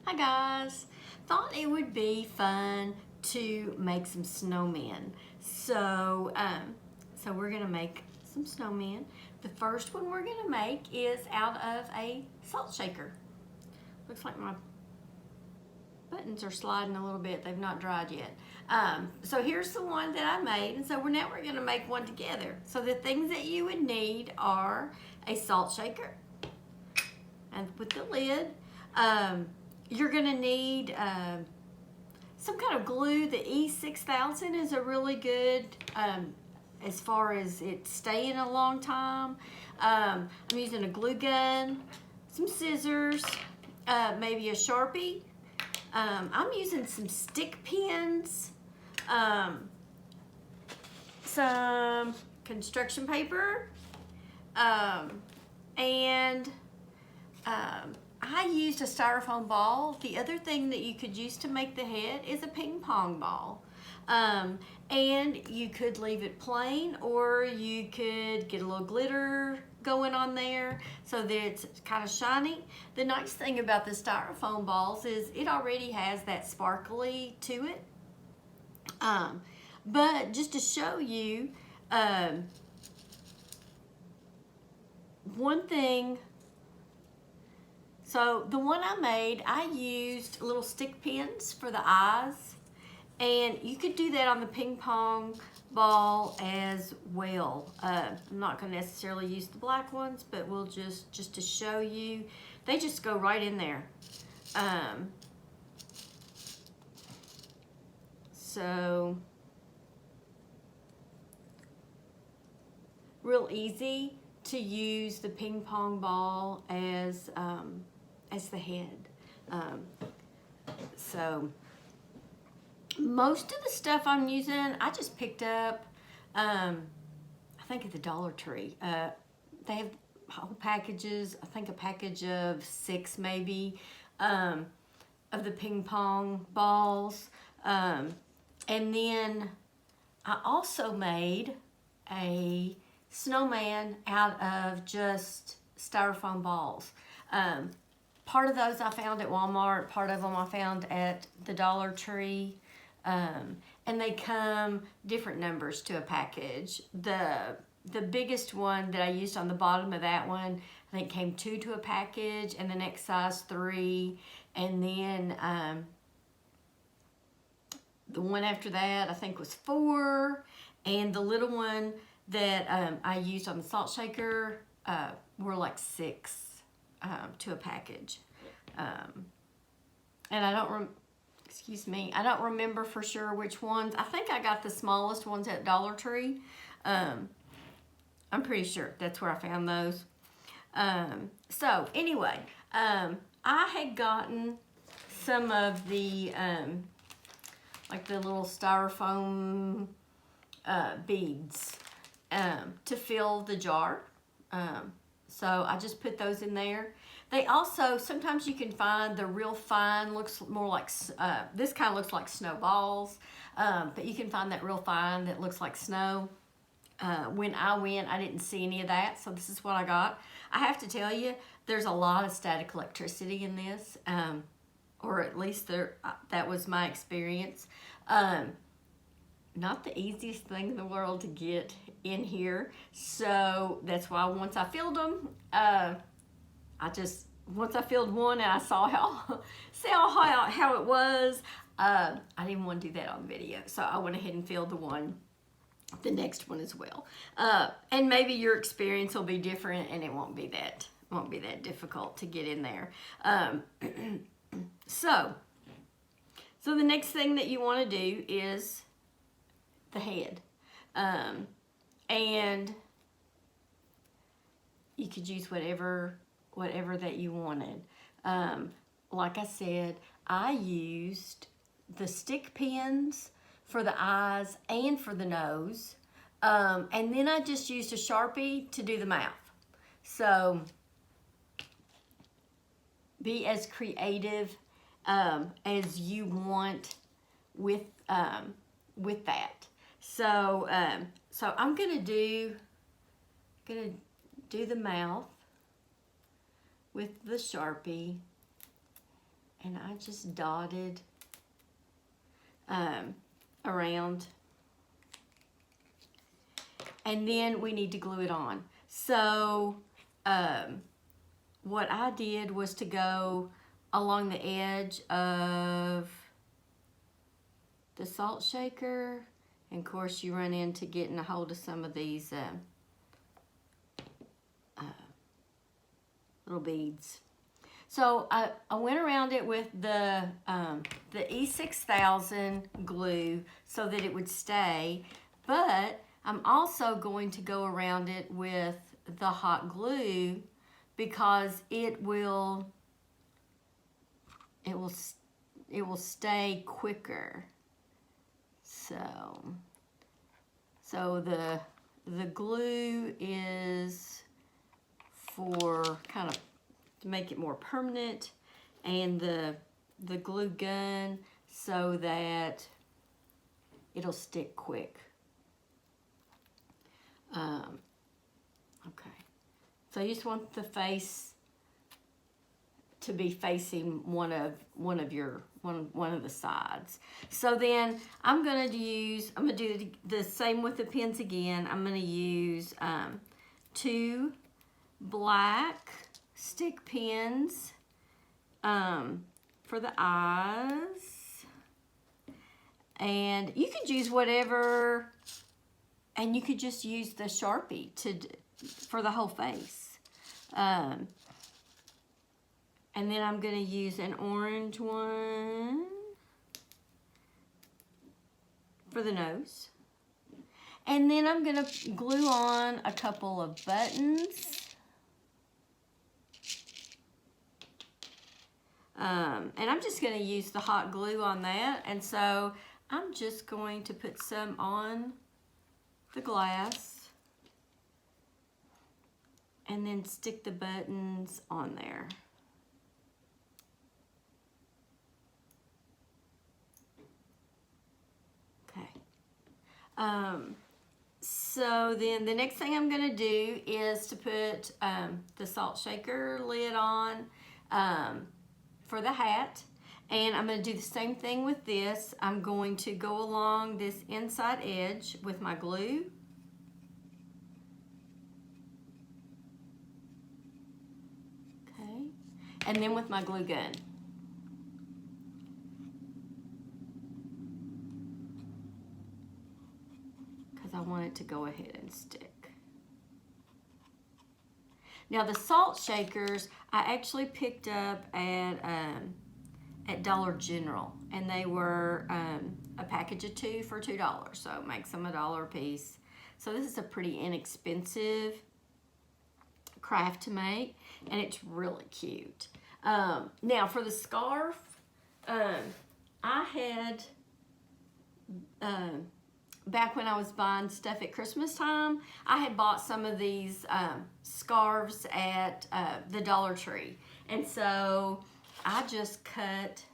Hi guys, thought it would be fun to make some snowmen. So we're gonna make some snowmen. The first one we're gonna make is out of a salt shaker. Looks like my buttons are sliding a little bit. They've not dried yet. So here's the one that I made, and so now we're gonna make one together. So the things that you would need are a salt shaker, and with the lid. You're gonna need some kind of glue. The E6000 is a really good as far as it staying a long time. I'm using a glue gun, some scissors, maybe a Sharpie. I'm using some stick pins, some construction paper, and I used a styrofoam ball. The other thing that you could use to make the head is a ping pong ball. And you could leave it plain, or you could get a little glitter going on there so that it's kind of shiny. The nice thing about the styrofoam balls is it already has that sparkly to it. But just to show you, one thing. So the one I made, I used little stick pins for the eyes, and you could do that on the ping pong ball as well. I'm not going to necessarily use the black ones, but we'll just to show you, they just go right in there. So real easy to use the ping pong ball as the head. So most of the stuff I'm using, I just picked up, I think at the Dollar Tree. They have whole packages, I think a package of 6 maybe, of the ping pong balls. And then I also made a snowman out of just styrofoam balls. Part of those I found at Walmart, part of them I found at the Dollar Tree, and they come different numbers to a package. The biggest one that I used on the bottom of that one, I think came 2 to a package, and the next size 3, and then the one after that I think was 4, and the little one that I used on the salt shaker were like 6 to a package. And I don't remember for sure which ones. I think I got the smallest ones at Dollar Tree. I'm pretty sure that's where I found those. So anyway, I had gotten some of the like the little styrofoam beads to fill the jar. So I just put those in there. They also, sometimes you can find the real fine, looks more like, this kind of looks like snowballs, but you can find that real fine that looks like snow. When I went, I didn't see any of that, so this is what I got. I have to tell you, there's a lot of static electricity in this, or at least that was my experience. Not the easiest thing in the world to get in here, so that's why once I filled them, once I filled one and I saw how it was, I didn't want to do that on video, so I went ahead and filled the next one as well. And maybe your experience will be different, and it won't be that difficult to get in there. So the next thing that you want to do is the head, and you could use whatever that you wanted. Like I said, I used the stick pins for the eyes and for the nose, and then I just used a Sharpie to do the mouth. So be as creative as you want with that. So I'm gonna do the mouth with the Sharpie, and I just dotted around. And then we need to glue it on. So what I did was to go along the edge of the salt shaker. And of course you run into getting a hold of some of these little beads. So I went around it with the E6000 glue so that it would stay, but I'm also going to go around it with the hot glue because it will stay quicker. So the glue is for kind of to make it more permanent, and the glue gun so that it'll stick quick. Okay, so you just want the face to be facing one of the sides. So then I'm gonna do the same with the pins again. I'm gonna use 2 black stick pins for the eyes, and you could use whatever, and you could just use the Sharpie for the whole face. And then I'm gonna use an orange one for the nose. And then I'm gonna glue on a couple of buttons. And I'm just gonna use the hot glue on that. And so I'm just going to put some on the glass and then stick the buttons on there. Okay. So then the next thing I'm gonna do is to put the salt shaker lid on for the hat. And I'm gonna do the same thing with this. I'm going to go along this inside edge with my glue. Okay, and then with my glue gun. Because I want it to go ahead and stick. Now the salt shakers I actually picked up at Dollar General, and they were a package of 2 for $2, so it makes them $1 a piece. So this is a pretty inexpensive craft to make, and it's really cute. Now for the scarf, I had back when I was buying stuff at Christmas time, I had bought some of these scarves at the Dollar Tree, and so I just cut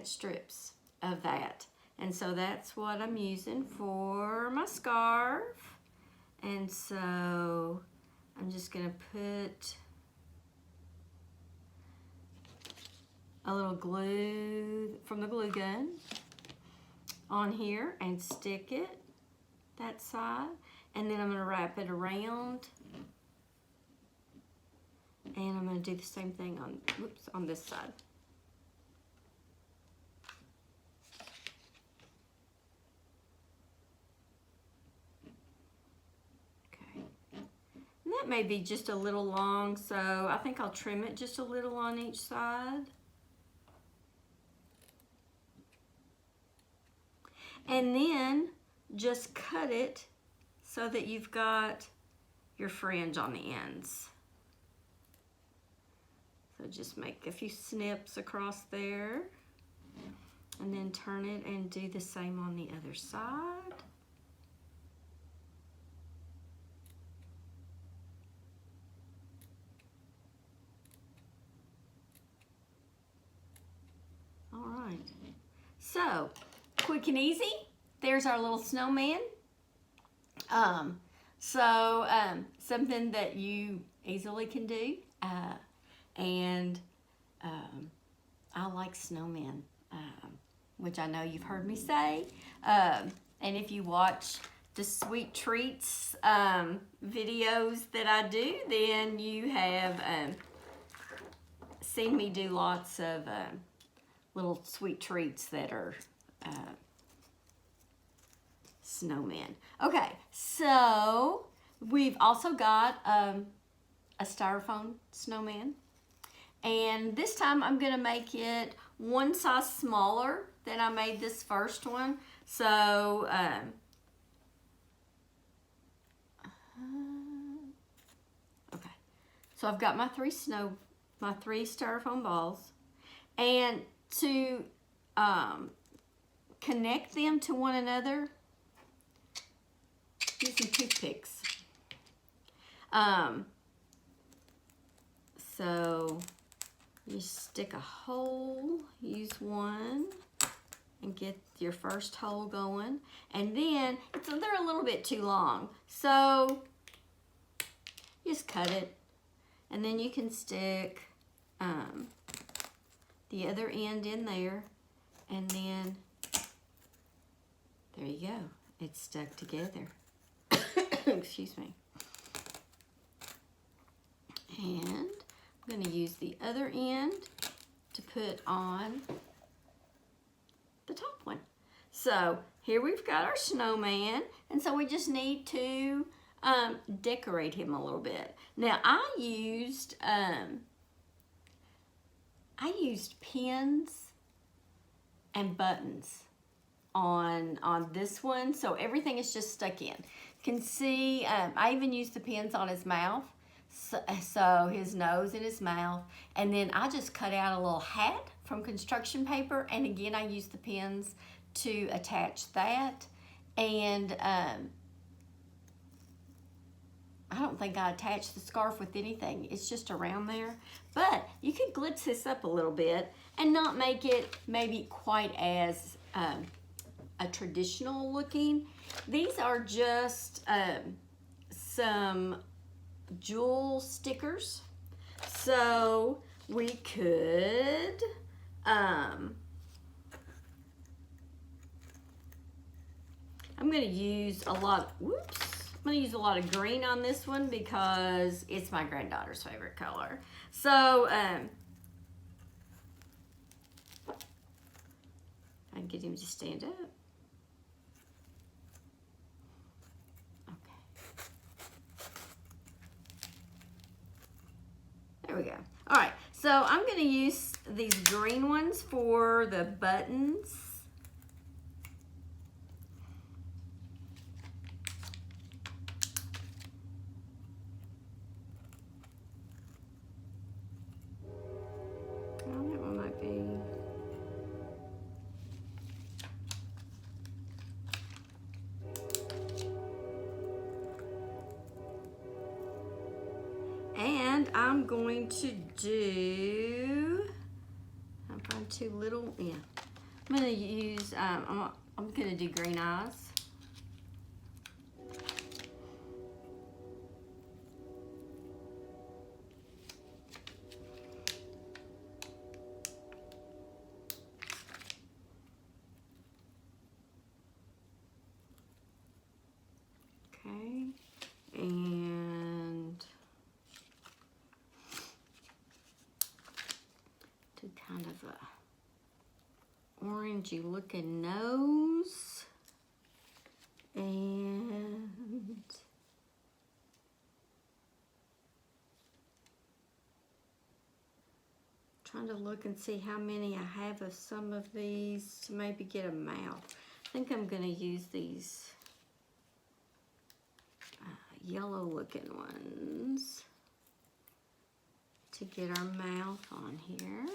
strips of that, and so that's what I'm using for my scarf. And so I'm just gonna put a little glue from the glue gun on here and stick it that side, and then I'm gonna wrap it around. And I'm going to do the same thing on this side. Okay. And that may be just a little long, so I think I'll trim it just a little on each side. And then just cut it so that you've got your fringe on the ends. So just make a few snips across there, and then turn it and do the same on the other side. All right, so quick and easy. There's our little snowman. Something that you easily can do. and I like snowmen, which I know you've heard me say. And if you watch the Sweet Treats videos that I do, then you have seen me do lots of little sweet treats that are snowmen. Okay, so we've also got a styrofoam snowman. And this time I'm gonna make it one size smaller than I made this first one. So, okay. So I've got my three styrofoam balls. And to connect them to one another, use some toothpicks. So you stick a hole, use one, and get your first hole going. And then, they're a little bit too long, so just cut it. And then you can stick the other end in there, and then there you go. It's stuck together. Excuse me. And I'm going to use the other end to put on the top one. So here we've got our snowman, and so we just need to decorate him a little bit. Now I used pins and buttons on this one, so everything is just stuck in. You can see I even used the pins on his mouth. So his nose and his mouth, and then I just cut out a little hat from construction paper, and again I used the pins to attach that. And I don't think I attached the scarf with anything, it's just around there. But you could glitz this up a little bit and not make it maybe quite as a traditional looking. These are just some jewel stickers. So we could I'm going to use a lot of green on this one because it's my granddaughter's favorite color. So I can get him to stand up. There we go. All right, so I'm going to use these green ones for the buttons. Oh, that one might be... And I'm going to do, I'll find two little, yeah. I'm going to use, I'm going to do green eyes. Okay, and do kind of a orangey looking nose, and trying to look and see how many I have of some of these to maybe get a mouth. I think I'm going to use these yellow looking ones to get our mouth on here.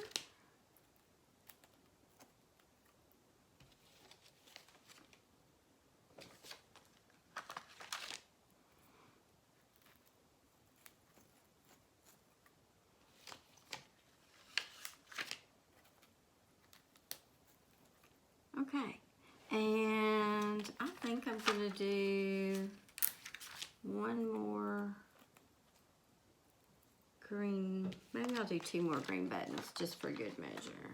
Okay, and I think I'm going to do one more green. Maybe I'll do 2 more green buttons just for good measure.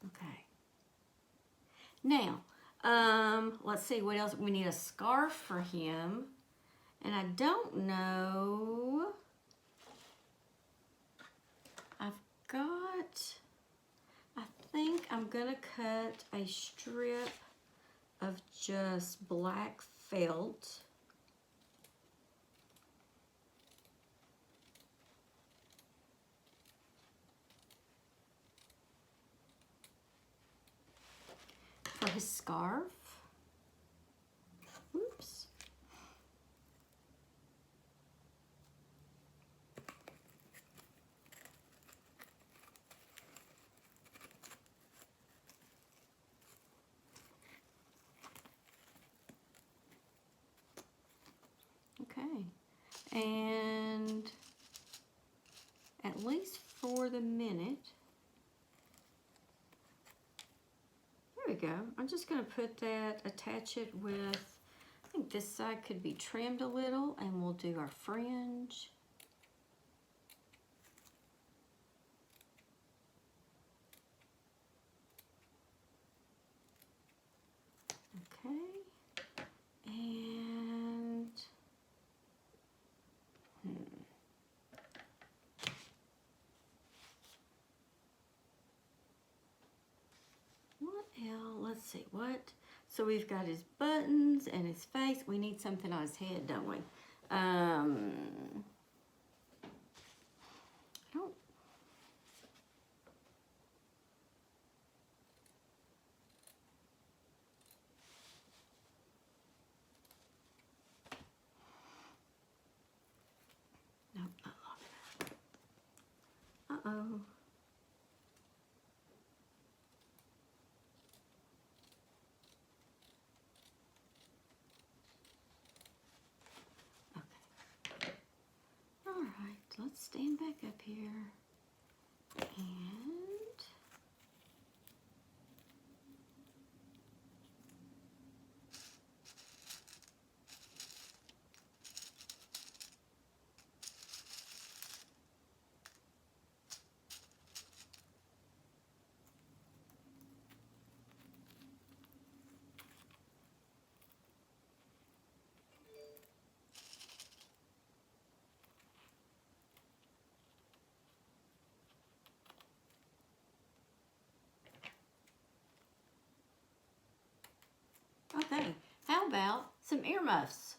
Okay. Now, let's see what else. We need a scarf for him. And I don't know. I think I'm gonna cut a strip of just black felt. For his scarf. Oops. Okay, and at least for the minute, there we go. I'm just going to put that, attach it with, I think this side could be trimmed a little, and we'll do our fringe. Okay, and what else? Let's see, what? So we've got his buttons and his face. We need something on his head, don't we? I don't. Nope, not long enough. Uh-oh. Let's stand back up here and okay, how about some earmuffs?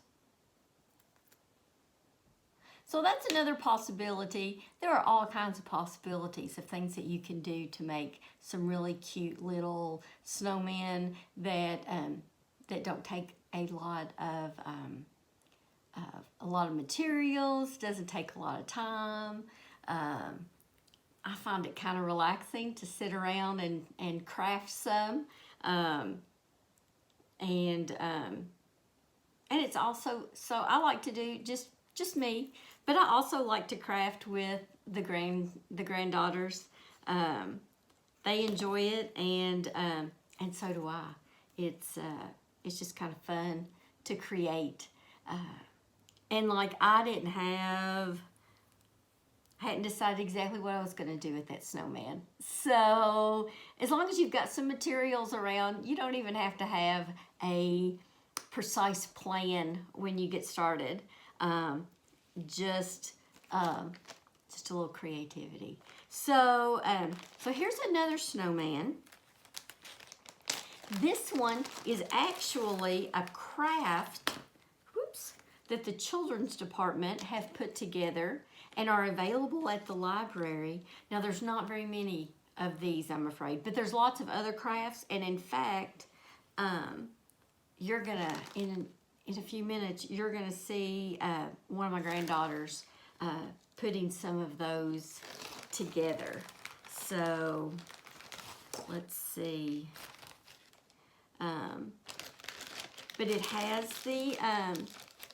So that's another possibility. There are all kinds of possibilities of things that you can do to make some really cute little snowmen that that don't take a lot of materials, doesn't take a lot of time. I find it kind of relaxing to sit around and craft some. And it's also, so I like to do just me, but I also like to craft with the granddaughters. They enjoy it, and so do I. It's just kind of fun to create. And like I hadn't decided exactly what I was going to do with that snowman. So as long as you've got some materials around, you don't even have to have a precise plan when you get started. Just a little creativity. So here's another snowman. This one is actually a craft, that the children's department have put together and are available at the library. Now there's not very many of these, I'm afraid, but there's lots of other crafts, and in fact, you're gonna, in a few minutes, you're gonna see one of my granddaughters putting some of those together. So let's see. But it has the,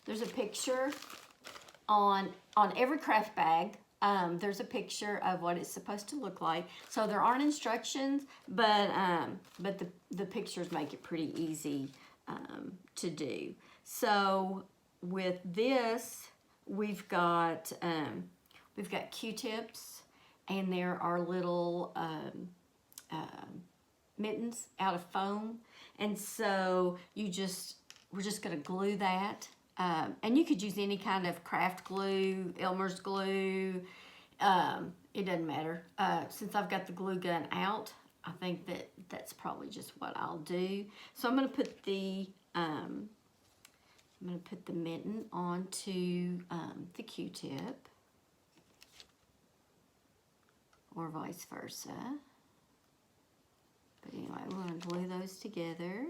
there's a picture on every craft bag. There's a picture of what it's supposed to look like. So there aren't instructions, but the pictures make it pretty easy to do. So with this, we've got Q-tips, and there are little mittens out of foam, and so we're just going to glue that, and you could use any kind of craft glue, Elmer's glue. It doesn't matter. Since I've got the glue gun out, I think that's probably just what I'll do. So I'm going to put the mitten onto the Q-tip, or vice versa. But anyway, we're going to glue those together.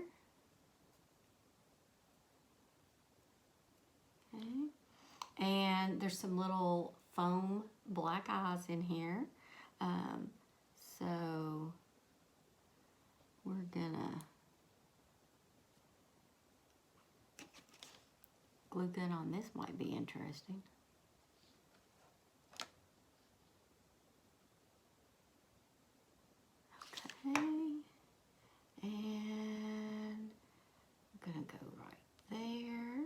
Okay. And there's some little foam black eyes in here. So we're gonna glue gun on this, might be interesting. Okay, and I'm gonna go right there.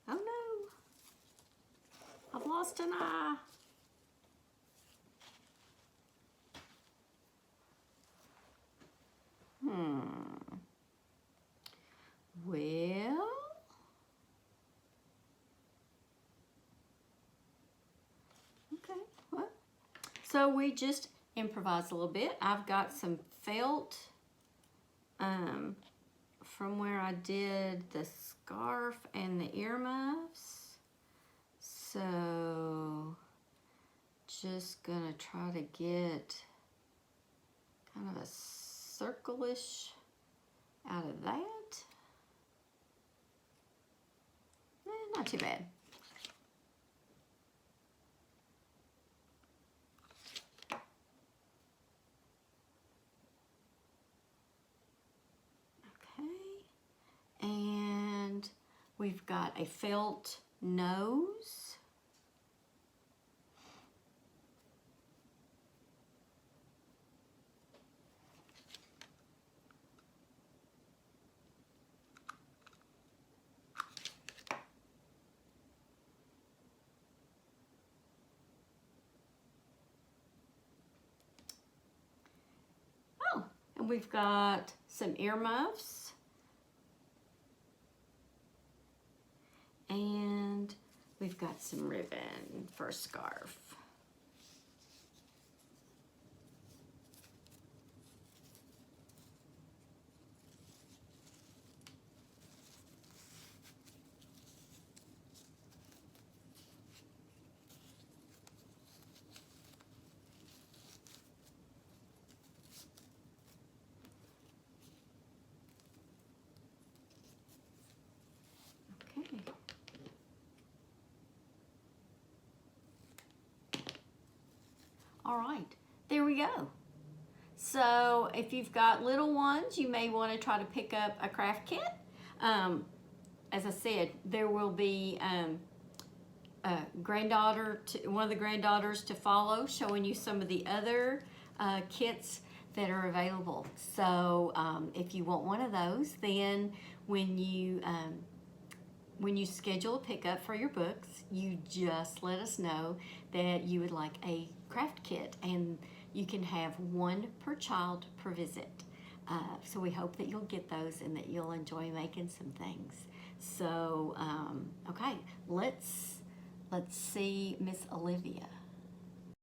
Oh no, I've lost an eye. Well, okay, well, so we just improvised a little bit. I've got some felt from where I did the scarf and the earmuffs. So just gonna try to get kind of a circle-ish out of that. Not too bad. Okay, and we've got a felt nose. And we've got some earmuffs. And we've got some ribbon for a scarf. All right, there we go. So if you've got little ones, you may want to try to pick up a craft kit. As I said, there will be one of the granddaughters to follow, showing you some of the other kits that are available. So if you want one of those, then when you schedule a pickup for your books, you just let us know that you would like a craft kit, and you can have one per child per visit. So we hope that you'll get those and that you'll enjoy making some things. So okay, let's see Miss Olivia.